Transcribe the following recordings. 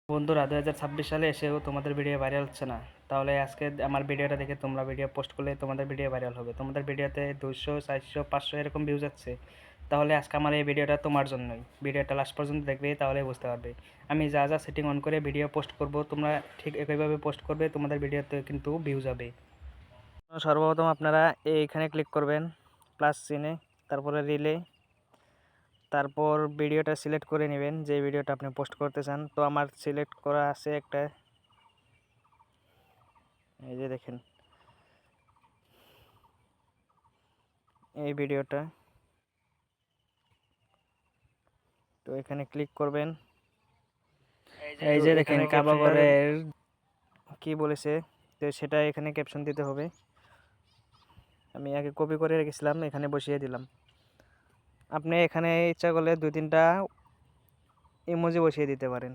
বন্ধুরা 2026 সালে এসেও তোমাদের ভিডিও ভাইরাল হচ্ছে না, তাহলে আজকে আমার ভিডিওটা দেখে তোমরা ভিডিও পোস্ট করলে তোমাদের ভিডিও ভাইরাল হবে। তোমাদের ভিডিওতে 200, 400, 500 এরকম ভিউজ যাচ্ছে, তাহলে আজকে আমার এই ভিডিওটা তোমার জন্যই। ভিডিওটা লাস্ট পর্যন্ত দেখবে, তাহলে বুঝতে পারবে আমি যা যা সেটিং অন করে ভিডিও পোস্ট করব, তোমরা ঠিক একইভাবে পোস্ট করবে, তোমাদের ভিডিওতে কিন্তু ভিউজ হবে। সর্বপ্রথম আপনারা এইখানে ক্লিক করবেন, প্লাস চিহ্নে, তারপরে রিলে, তারপর ভিডিওটা সিলেক্ট করে নেবেন যে ভিডিওটা আপনি পোস্ট করতে চান। তো আমার সিলেক্ট করা আছে একটা, এই যে দেখেন এই ভিডিওটা। তো এখানে ক্লিক করবেন, এই যে দেখেন কাবাগরের কি বলেছে, তো সেটা এখানে ক্যাপশন দিতে হবে। আমি আগে কপি করে রেখেছিলাম, এখানে বসিয়ে দিলাম। আপনি এখানে ইচ্ছা করলে 2-3টা ইমোজি বসিয়ে দিতে পারেন।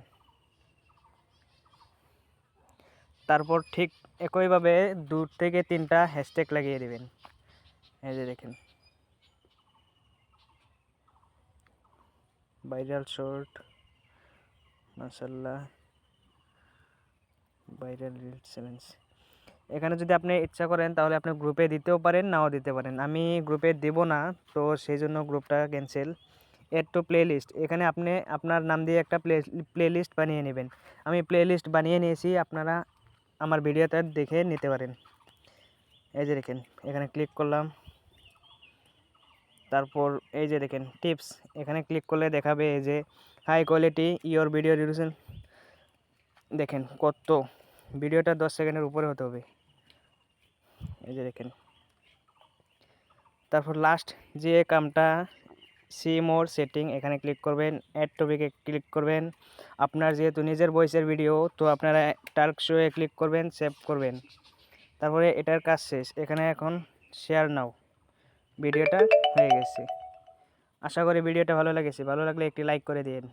তারপর ঠিক একইভাবে 2 থেকে 3টা হ্যাশট্যাগ লাগিয়ে দিবেন। এই যে দেখেন ভাইরাল শর্ট, মাশাআল্লাহ, ভাইরাল রিলস চ্যালেঞ্জ। এখানে যদি আপনি ইচ্ছা করেন তাহলে আপনি গ্রুপে দিতেও পারেন, নাও দিতে পারেন। আমি গ্রুপে দেব না, তো সেই জন্য গ্রুপটা cancel. Add to playlist, এখানে আপনি আপনার নাম দিয়ে একটা প্লে লিস্ট বানিয়ে নেবেন। আমি প্লে লিস্ট বানিয়ে নিয়েছি, আপনারা আমার ভিডিওতে দেখে নিতে পারেন। এই যে দেখেন এখানে ক্লিক করলাম, তারপর এই যে দেখেন টিপস, এখানে ক্লিক করলে দেখাবে এই যে high quality your video reduction. দেখেন কত, ভিডিওটা 10 সেকেন্ডের উপরে হতে হবে। এই যে দেখেন, তারপর লাস্ট যে কামটা, সি মোর সেটিং, এখানে ক্লিক করবেন, অ্যাড টপিকে ক্লিক করবেন। আপনার যেহেতু নিজের ভয়েসের ভিডিও, তো আপনারা টার্ক শোয়ে ক্লিক করবেন, সেভ করবেন। তারপরে এটার কাজ শেষ, এখানে এখন শেয়ার নাও, ভিডিওটা হয়ে গেছে। আশা করি ভিডিওটা ভালো লেগেছে, ভালো লাগলে একটি লাইক করে দিন।